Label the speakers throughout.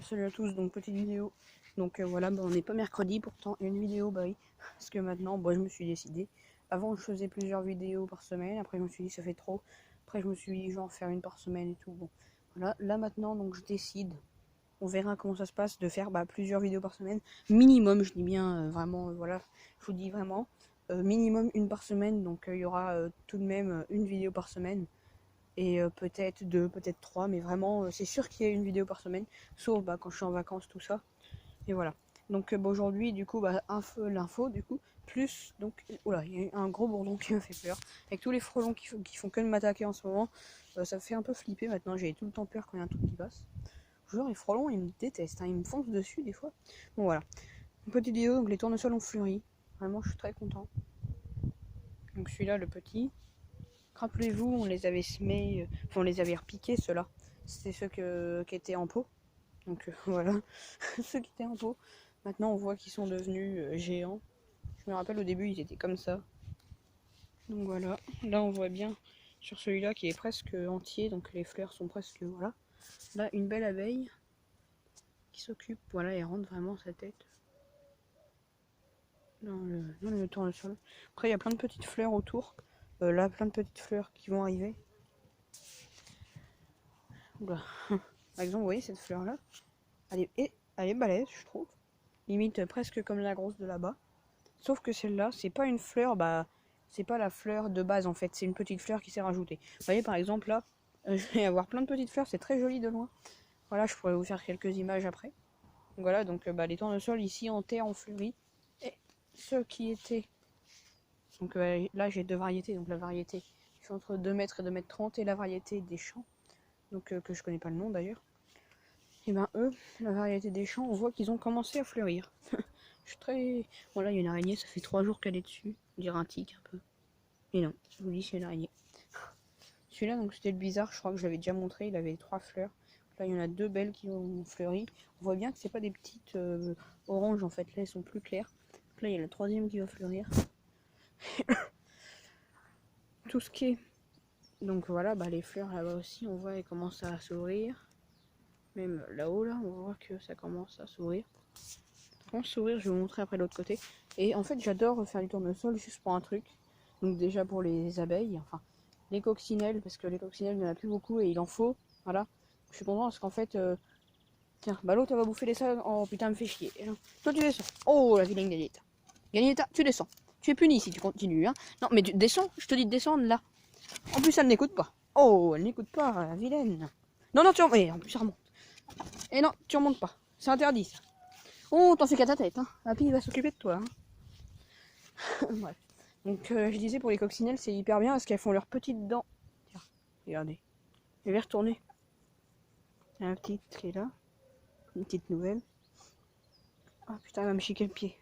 Speaker 1: Salut à tous, donc petite vidéo. Donc voilà, on n'est pas mercredi, pourtant une vidéo, bah oui. Parce que maintenant, je me suis décidé. Avant, je faisais plusieurs vidéos par semaine. Après, je me suis dit, ça fait trop. Après, je me suis dit, genre, faire une par semaine et tout. Bon, voilà. Là, maintenant, donc, je décide. On verra comment ça se passe de faire plusieurs vidéos par semaine. Minimum, je dis bien, vraiment, voilà. Je vous dis vraiment. Minimum une par semaine. Donc, il y aura tout de même une vidéo par semaine. Et peut-être deux, peut-être trois, mais vraiment c'est sûr qu'il y a une vidéo par semaine, sauf quand je suis en vacances, tout ça. Et voilà. Donc aujourd'hui, du coup, l'info, du coup, plus, donc, oula, il y a eu un gros bourdon qui me fait peur. Avec tous les frelons qui font que de m'attaquer en ce moment, ça me fait un peu flipper maintenant, j'ai tout le temps peur quand il y a un truc qui passe. Genre, les frelons, ils me détestent, hein, ils me foncent dessus des fois. Bon voilà. Une petite vidéo, donc les tournesols ont fleuri. Vraiment, je suis très content. Donc celui-là, le petit. Rappelez-vous, on les avait semés, on les avait repiqués, ceux-là. C'était ceux qui étaient en pot. Donc voilà, ceux qui étaient en pot. Maintenant, on voit qu'ils sont devenus géants. Je me rappelle, au début, ils étaient comme ça. Donc voilà, là, on voit bien sur celui-là qui est presque entier. Donc les fleurs sont presque, voilà. Là, une belle abeille qui s'occupe, voilà, et rentre vraiment sa tête dans le tournesol. Après, il y a plein de petites fleurs autour. Là, plein de petites fleurs qui vont arriver. Oula. Par exemple, vous voyez cette fleur là, elle est balèze, je trouve. Limite presque comme la grosse de là-bas. Sauf que celle-là, c'est pas une fleur, c'est pas la fleur de base en fait, c'est une petite fleur qui s'est rajoutée. Vous voyez par exemple là, je vais avoir plein de petites fleurs, c'est très joli de loin. Voilà, je pourrais vous faire quelques images après. Donc voilà, donc les tournesols ici en terre ont fleuri. Et ceux qui étaient. Donc là j'ai deux variétés, donc la variété qui fait entre 2 mètres et 2 mètres 30 et la variété des champs. Donc que je connais pas le nom d'ailleurs. Et eux, la variété des champs, on voit qu'ils ont commencé à fleurir. Je suis très... Bon là il y a une araignée, ça fait 3 jours qu'elle est dessus. On dirait un tic un peu. Et non, je vous dis c'est une araignée. Celui-là donc c'était le bizarre, je crois que je l'avais déjà montré, il avait 3 fleurs. Là il y en a 2 belles qui ont fleuri. On voit bien que c'est pas des petites oranges en fait, là elles sont plus claires. Donc là il y a la 3e qui va fleurir. Tout ce qui est... Donc voilà, les fleurs là-bas aussi, on voit elles commencent à s'ouvrir. Même là-haut là, on voit que ça commence à s'ouvrir. Sourire, je vais vous montrer après l'autre côté. Et en fait, j'adore faire du tournesol juste pour un truc. Donc déjà pour les abeilles, enfin les coccinelles, parce que les coccinelles, il n'y en a plus beaucoup et il en faut. Voilà. Je suis content parce qu'en fait, tiens, l'autre elle va bouffer les salades. Oh putain, elle me fait chier. Toi tu descends. Oh la vilaine Gagnetta. Gagnetta, tu descends. Tu es puni si tu continues. Hein. Non mais tu descends, je te dis de descendre là. En plus, elle n'écoute pas. Oh, elle n'écoute pas, la vilaine. Non, non, tu remontes. Et en plus, elle remonte. Et non, tu remontes pas. C'est interdit ça. Oh, t'en fais qu'à ta tête, hein. Papy, il va s'occuper de toi. Hein. Bref. Donc, je disais pour les coccinelles, c'est hyper bien parce qu'elles font leurs petites dents. Tiens, regardez. Je vais retourner. Il y a une petite qui est là. Une petite nouvelle. Ah oh, putain, elle va me chiquer le pied.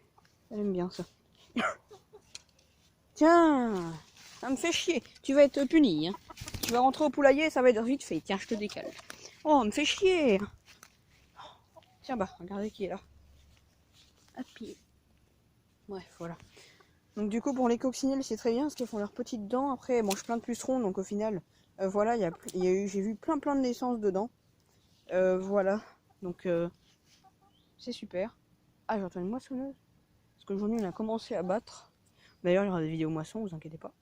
Speaker 1: Elle aime bien ça. Tiens, ça me fait chier. Tu vas être puni. Hein. Tu vas rentrer au poulailler, ça va être vite fait. Tiens, je te décale. Oh, elle me fait chier. Tiens, regardez qui est là. Happy. Bref, voilà. Donc du coup pour les coccinelles c'est très bien parce qu'elles font leurs petites dents. Après elles mangent plein de pucerons donc au final voilà j'ai vu plein de naissances dedans. Voilà donc c'est super. Ah j'entends une moissonneuse parce qu'aujourd'hui on a commencé à battre. D'ailleurs il y aura des vidéos moissons, vous inquiétez pas.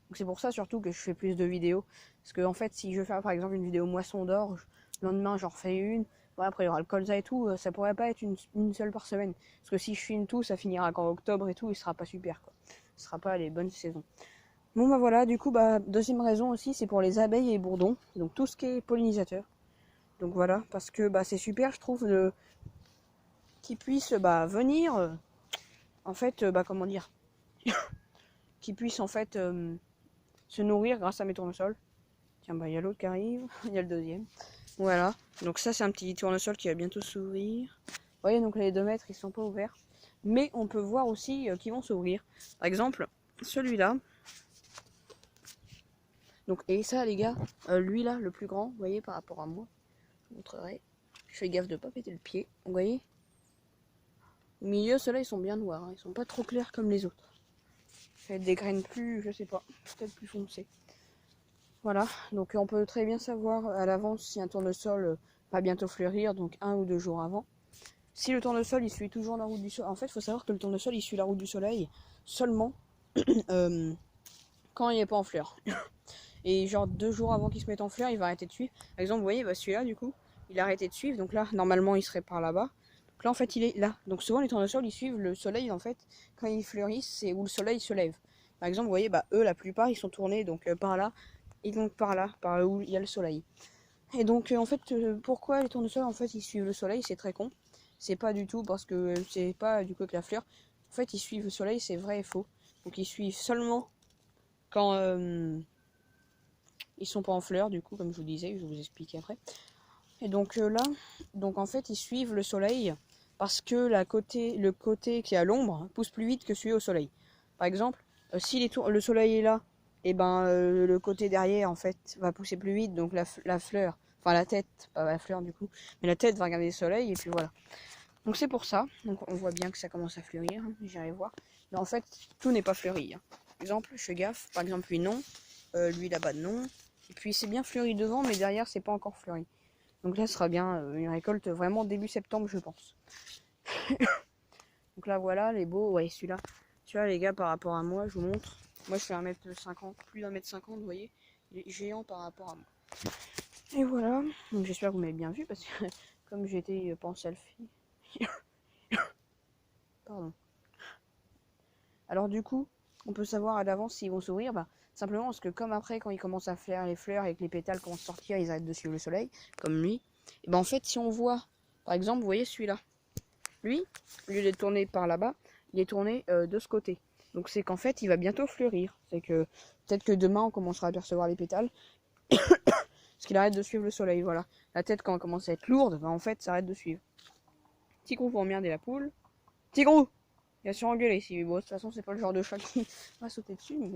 Speaker 1: Donc c'est pour ça surtout que je fais plus de vidéos parce que en fait si je fais par exemple une vidéo moisson d'orge, le lendemain j'en refais une. Voilà, après il y aura le colza et tout, ça pourrait pas être une seule par semaine. Parce que si je filme tout, ça finira qu'en octobre et tout, il sera pas super quoi. Ce sera pas les bonnes saisons. Bon voilà, du coup deuxième raison aussi, c'est pour les abeilles et bourdons, donc tout ce qui est pollinisateur. Donc voilà, parce que c'est super, je trouve, qu'ils puissent venir, en fait, comment dire, qu'ils puissent en fait se nourrir grâce à mes tournesols. Tiens, il y a l'autre qui arrive, il y a le deuxième. Voilà, donc ça c'est un petit tournesol qui va bientôt s'ouvrir. Vous voyez, donc les 2 mètres, ils sont pas ouverts. Mais on peut voir aussi qu'ils vont s'ouvrir. Par exemple, celui-là. Donc, et ça les gars, lui là, le plus grand, vous voyez, par rapport à moi, je vous montrerai. Je fais gaffe de pas péter le pied, vous voyez. Au milieu, ceux-là, ils sont bien noirs, hein. Ils sont pas trop clairs comme les autres. Ça va être des graines plus, je sais pas, peut-être plus foncées. Voilà, donc on peut très bien savoir à l'avance si un tournesol va bientôt fleurir, donc 1 ou 2 jours avant. Si le tournesol il suit toujours la route du soleil, en fait il faut savoir que le tournesol il suit la route du soleil seulement quand il n'est pas en fleurs. Et genre 2 jours avant qu'il se mette en fleurs, il va arrêter de suivre. Par exemple, vous voyez, bah celui-là du coup, il a arrêté de suivre, donc là normalement il serait par là-bas. Donc là en fait il est là. Donc souvent les tournesols ils suivent le soleil en fait quand ils fleurissent, c'est où le soleil se lève. Par exemple, vous voyez, bah eux la plupart ils sont tournés donc par là et donc par là où il y a le soleil. Et donc en fait pourquoi les tournesols en fait ils suivent le soleil, c'est très con. C'est pas du tout parce que c'est pas du coup que la fleur. En fait ils suivent le soleil, c'est vrai et faux. Donc ils suivent seulement quand ils sont pas en fleurs du coup comme je vous disais, je vais vous expliquer après. Et donc là, donc en fait ils suivent le soleil parce que le côté qui est à l'ombre pousse plus vite que celui au soleil. Par exemple, si le soleil est là, et ben le côté derrière en fait va pousser plus vite, donc la fleur, enfin la tête, pas la fleur du coup, mais la tête va regarder le soleil et puis voilà. Donc c'est pour ça, donc on voit bien que ça commence à fleurir, hein, j'irai voir. Mais en fait, tout n'est pas fleuri. Hein. Par exemple, je fais gaffe, par exemple lui non, lui là-bas non. Et puis c'est bien fleuri devant, mais derrière c'est pas encore fleuri. Donc là ce sera bien une récolte vraiment début septembre je pense. Donc là voilà, les beaux, ouais celui-là. Tu vois les gars par rapport à moi, je vous montre. Moi je fais 1m50, plus d'1m50, vous voyez. Il est géant par rapport à moi. Et voilà, donc j'espère que vous m'avez bien vu parce que comme j'étais pas en selfie. Pardon. Alors du coup, on peut savoir à l'avance s'ils vont s'ouvrir, bah, simplement parce que comme après quand ils commencent à faire les fleurs et que les pétales commencent à sortir, ils arrêtent de suivre le soleil, comme lui. Et ben en fait si on voit, par exemple vous voyez celui-là, lui, au lieu d'être tourné par là-bas, il est tourné de ce côté. Donc c'est qu'en fait il va bientôt fleurir. C'est que peut-être que demain on commencera à apercevoir les pétales. Parce qu'il arrête de suivre le soleil, voilà. La tête quand elle commence à être lourde, bah en fait ça arrête de suivre. Tigrou pour emmerder la poule. Tigrou! Il va se engueuler ici. Bon, de toute façon, c'est pas le genre de chat qui va sauter dessus. Mais...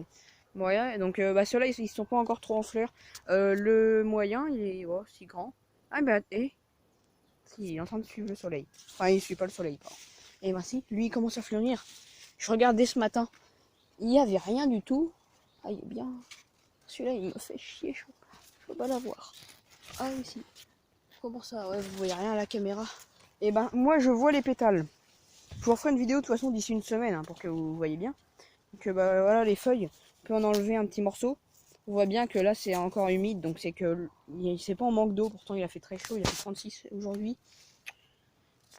Speaker 1: Bon, ouais, donc bah, ceux-là, ils sont pas encore trop en fleurs. Le moyen, il est si grand. Ah, bah, si, il est en train de suivre le soleil. Enfin, il suit pas le soleil, pardon. Et bah, si, lui, il commence à fleurir. Je regardais ce matin. Il y avait rien du tout. Ah, il est bien. Celui-là, il me fait chier. Je peux pas l'avoir. Ah, oui, si. Comment ça? Ouais, vous voyez rien à la caméra. Et ben, moi, je vois les pétales. Je vous referai une vidéo de toute façon d'ici une semaine hein, pour que vous voyez bien. Donc bah voilà les feuilles, on peut en enlever un petit morceau. On voit bien que là c'est encore humide, donc c'est que c'est pas en manque d'eau, pourtant il a fait très chaud, il a fait 36 aujourd'hui.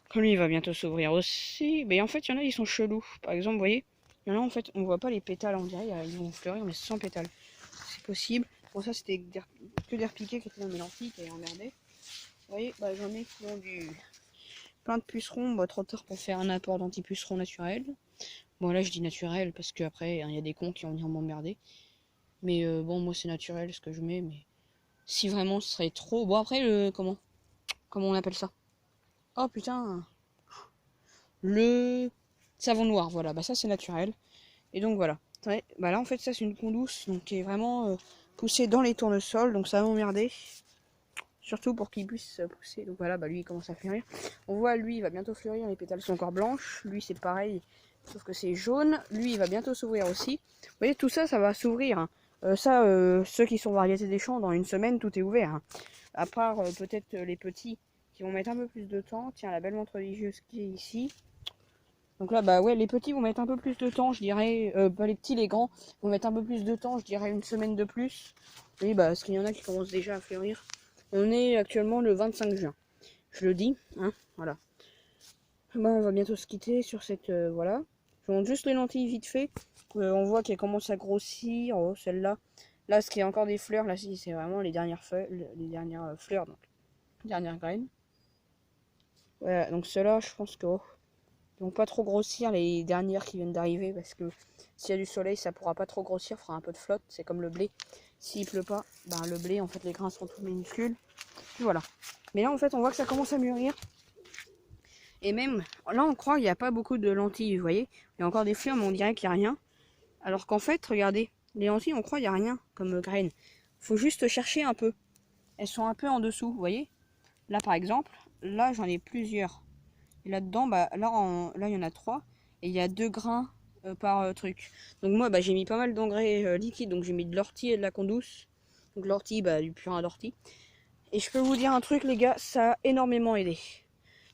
Speaker 1: Comme lui il va bientôt s'ouvrir aussi. Mais en fait il y en a ils sont chelous. Par exemple vous voyez, il y en a en fait on voit pas les pétales, on dirait ils vont fleurir mais sans pétales. C'est possible. Bon ça c'était que des repiqués qui étaient dans mes lentilles qui avaient emmerdé. Vous voyez, bah j'en ai qui ont plein de pucerons, bah, trop tard pour faire un apport d'anti-pucerons naturel. Bon là je dis naturel parce qu'après il y a des cons qui vont venir m'emmerder. Mais bon moi c'est naturel ce que je mets, mais si vraiment ce serait trop... Bon après comment on appelle ça? Oh putain. Le savon noir, voilà, bah ça c'est naturel. Et donc voilà. Ouais, bah là en fait ça c'est une condouce donc qui est vraiment poussée dans les tournesols, donc ça va m'emmerder. Surtout pour qu'il puisse pousser. Donc voilà, bah lui il commence à fleurir. On voit lui il va bientôt fleurir, les pétales sont encore blanches. Lui c'est pareil, sauf que c'est jaune. Lui il va bientôt s'ouvrir aussi. Vous voyez tout ça, ça va s'ouvrir. Hein. Ceux qui sont variétés des champs, dans une semaine tout est ouvert. Hein. À part peut-être les petits qui vont mettre un peu plus de temps. Tiens la belle montre religieuse qui est ici. Donc là bah ouais les petits vont mettre un peu plus de temps, je dirais. Pas les petits, les grands vont mettre un peu plus de temps, je dirais une semaine de plus. Oui bah parce qu'il y en a qui commencent déjà à fleurir. On est actuellement le 25 juin. Je le dis, hein, voilà. Bah, on va bientôt se quitter sur cette, voilà. Je montre juste les lentilles vite fait. On voit qu'elles commencent à grossir. Oh, celle-là. Là, ce qui est encore des fleurs, là, c'est vraiment les dernières feuilles, les dernières fleurs, donc les dernières graines. Voilà, donc ceux-là, je pense que ils vont pas trop grossir les dernières qui viennent d'arriver parce que s'il y a du soleil, ça pourra pas trop grossir, fera un peu de flotte. C'est comme le blé. S'il pleut pas, ben le blé, en fait, les grains seront tout minuscules. Puis voilà. Mais là, en fait, on voit que ça commence à mûrir. Et même, là, on croit qu'il n'y a pas beaucoup de lentilles, vous voyez. Il y a encore des fleurs, mais on dirait qu'il n'y a rien. Alors qu'en fait, regardez, les lentilles, on croit qu'il n'y a rien comme graines. Faut juste chercher un peu. Elles sont un peu en dessous, vous voyez. Là, par exemple, là, j'en ai plusieurs. Et là-dedans, bah, là, il y en a 3. Et il y a 2 grains par truc. Donc moi, bah, j'ai mis pas mal d'engrais liquides. Donc j'ai mis de l'ortie et de la condouce. Donc l'ortie, bah, du purin d'ortie. Et je peux vous dire un truc les gars, ça a énormément aidé.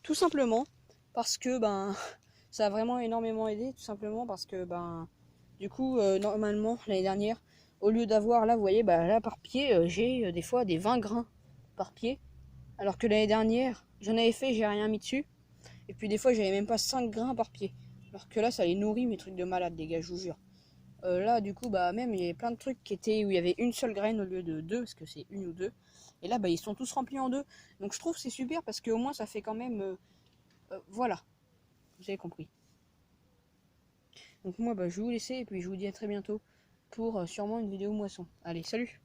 Speaker 1: Tout simplement parce que ça a vraiment énormément aidé, tout simplement parce que du coup normalement l'année dernière, au lieu d'avoir là, vous voyez, là par pied, j'ai des fois des 20 grains par pied. Alors que l'année dernière, j'en avais fait, j'ai rien mis dessus. Et puis des fois j'avais même pas 5 grains par pied. Alors que là ça les nourrit mes trucs de malade les gars, je vous jure. Là du coup même il y avait plein de trucs qui étaient où il y avait une seule graine au lieu de deux, parce que c'est une ou deux. Et là ils sont tous remplis en deux. Donc je trouve c'est super parce qu'au moins ça fait quand même voilà, vous avez compris. Donc moi je vais vous laisser et puis je vous dis à très bientôt pour sûrement une vidéo moisson. Allez, salut!